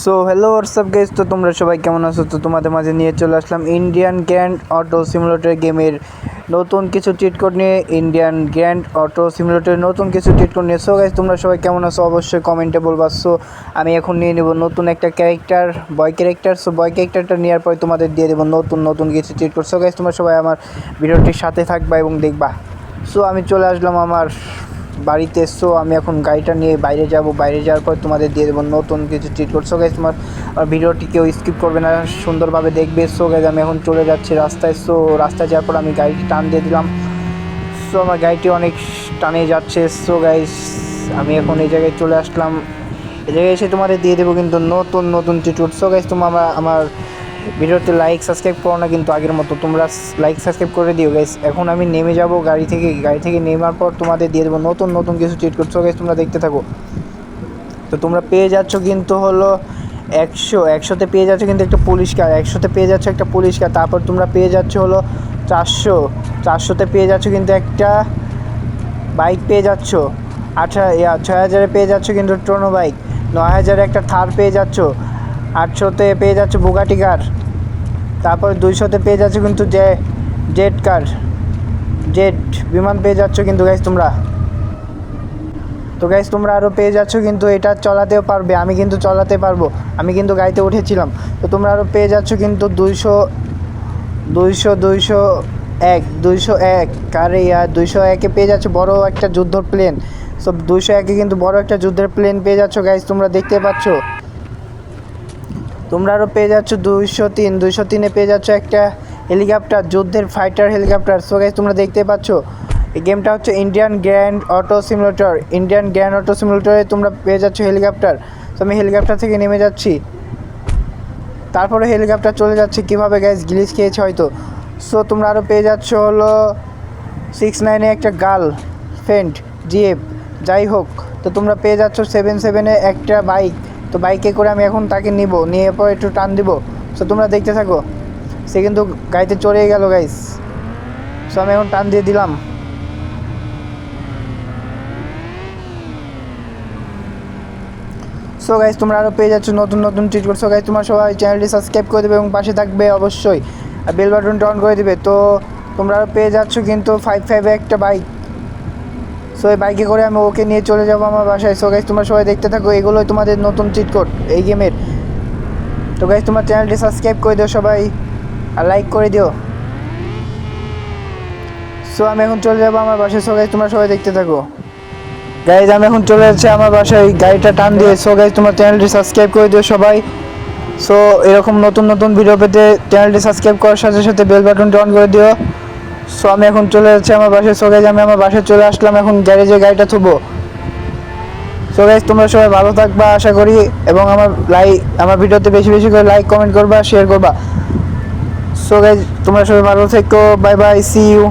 So hello WhatsApp guys, তো তোমরা সবাই কেমন আছো? তো তোমাদের মাঝে নিয়ে চলে আসলাম ইন্ডিয়ান গ্র্যান্ড অটো সিমুলেটর গেমের নতুন কিছু চিট কোড নিয়ে। ইন্ডিয়ান গ্র্যান্ড অটো সিমুলেটরের নতুন কিছু চিট কোড নিয়ে। সো গাইস, তোমরা সবাই কেমন আছো অবশ্যই কমেন্টে বলবা। সো আমি এখন নিয়ে নেব নতুন একটা ক্যারেক্টার, বয় ক্যারেক্টার। সো বয় ক্যারেক্টারটা নেওয়ার পরে তোমাদের দিয়ে দেবো নতুন কিছু চিট কোড। সো গাইস, তোমরা সবাই আমার ভিডিওটির সাথে থাকবা এবং দেখবা। সো আমি চলে আসলাম আমার বাড়িতে। সো আমি এখন গাড়িটা নিয়ে বাইরে যাব। বাইরে যাওয়ার পর তোমাদের দিয়ে দেবো নতুন কিছু চিট কোড। সো গাইস, তোমার ভিডিওটি কেউ স্কিপ করবে না, সুন্দরভাবে দেখবে। সো গাইস, আমি এখন চলে যাচ্ছি রাস্তায়। সো রাস্তায় যাওয়ার পর আমি গাড়িটি টান দিয়ে দিলাম। সো আমার গাড়িটি অনেক টানে যাচ্ছে। সো গাইস, আমি এখন এই জায়গায় চলে আসলাম। এই জায়গায় এসে তোমাদের দিয়ে দেবো কিন্তু নতুন চিট কোড। সো গাইস, তোমরা আমার ভিডিওতে লাইক সাবস্ক্রাইব করো না কিন্তু আগের মতো, তোমরা লাইক সাবস্ক্রাইব করে দিও গাইস। এখন আমি নেমে যাব গাড়ি থেকে নেমার পর তোমাদের দিয়ে দেবো নতুন কিছু চিট কোড। সো গাইস, তোমরা দেখতে থাকো। তো তোমরা পেয়ে যাচ্ছ কিন্তু হলো 100তে পেয়ে যাচ্ছ কিন্তু একটা পুলিশ কার, 100তে পেয়ে যাচ্ছ একটা পুলিশ কার। তারপর তোমরা পেয়ে যাচ্ছ হলো 400তে পেয়ে যাচ্ছ কিন্তু একটা বাইক পেয়ে যাচ্ছ। 6000-এ পেয়ে যাচ্ছ কিন্তু টোনো বাইক। 9000-এ একটা থার পেয়ে যাচ্ছ। 800তে পেয়ে যাচ্ছ বুগাটি কার। তারপর 200তে পেয়ে যাচ্ছ কিন্তু জেট বিমান পেয়ে যাচ্ছ কিন্তু গাইস তোমরা। তো গাইস, তোমরা আরও পেয়ে যাচ্ছ কিন্তু এটা চালাতেও পারবে। আমি কিন্তু চালাতে পারবো, আমি কিন্তু গাড়িতে উঠেছিলাম। তো তোমরা আরও পেয়ে যাচ্ছ কিন্তু 201 কারে 201-এ পেয়ে যাচ্ছ বড় একটা যুদ্ধের প্লেন। সব 201-এ কিন্তু বড় একটা যুদ্ধের প্লেন পেয়ে যাচ্ছ গাইস, তোমরা দেখতে পাচ্ছ। তোমরা আরও পেয়ে যাচ্ছ 203-এ পেয়ে যাচ্ছ একটা হেলিকপ্টার, যুদ্ধের ফাইটার হেলিকপ্টার। সো গাইস, তোমরা দেখতে পাচ্ছ এই গেমটা হচ্ছে Indian grand auto simulator. Indian grand auto সিমুলেটরে তোমরা পেয়ে যাচ্ছ হেলিকপ্টার। সো আমি হেলিকপ্টার থেকে নেমে যাচ্ছি, তারপরে হেলিকপ্টার চলে যাচ্ছে কীভাবে গাইস, গ্লিচ খেয়েছে হয়তো। সো তোমরা আরও পেয়ে যাচ্ছ হলো 69-এ একটা গার্ল ফ্রেন্ড জিএফ, যাই হোক। তো তোমরা পেয়ে যাচ্ছ 77-এ একটা বাইক। তো বাইকে করে আমি এখন তাকে নিয়ে পর একটু টান দিব। সো তোমরা দেখতে থাকো। সে কিন্তু গাড়িতে চড়ে গেল গাইস। সো আমি এখন টান দিয়ে দিলাম। সো গাইস, তোমরা আরও পেয়ে যাচ্ছ নতুন চিট কোড। সো গাইস, তোমরা সবাই চ্যানেলটি সাবস্ক্রাইব করে দেবে এবং পাশে থাকবে অবশ্যই, আর বেল বাটনটা অন করে দেবে। তো তোমরা আরও পেয়ে যাচ্ছ কিন্তু 55-এ একটা বাইক। সো এই বাইকে করে আমি ওকে নিয়ে চলে যাবো আমার বাসায়। সো গাইস, তোমরা সবাই দেখতে থাকো, এগুলোই তোমাদের নতুন চিট কোড এই গেমের। তো গাইস, তোমার চ্যানেলটি সাবস্ক্রাইব করে দিও সবাই, আর লাইক করে দিও। সো আমি এখন চলে যাবো আমার বাসায়। সো গাইস, তোমরা সবাই দেখতে থাকো। গাইজ, আমি এখন চলে যাচ্ছি আমার বাসায় গাড়িটা টান দিয়ে। সো গাইজ, তোমার চ্যানেলটি সাবস্ক্রাইব করে দিও সবাই। সো এরকম নতুন ভিডিও পেতে চ্যানেলটি সাবস্ক্রাইব করার সাথে বেল বাটনটি অন করে দিও। সো আমি এখন চলে যাচ্ছি আমার বাসায়। সো গাইজ, আমি আমার বাসায় চলে আসলাম, এখন গ্যারেজে গাড়িটা থুবো। সো গাইজ, তোমরা সবাই ভালো থাকবা আশা করি, এবং আমার ভিডিওতে বেশি করে লাইক কমেন্ট করবা, শেয়ার করবা। সো গাইজ, তোমরা সবাই ভালো থেকো, বাই বাই, সি ইউ।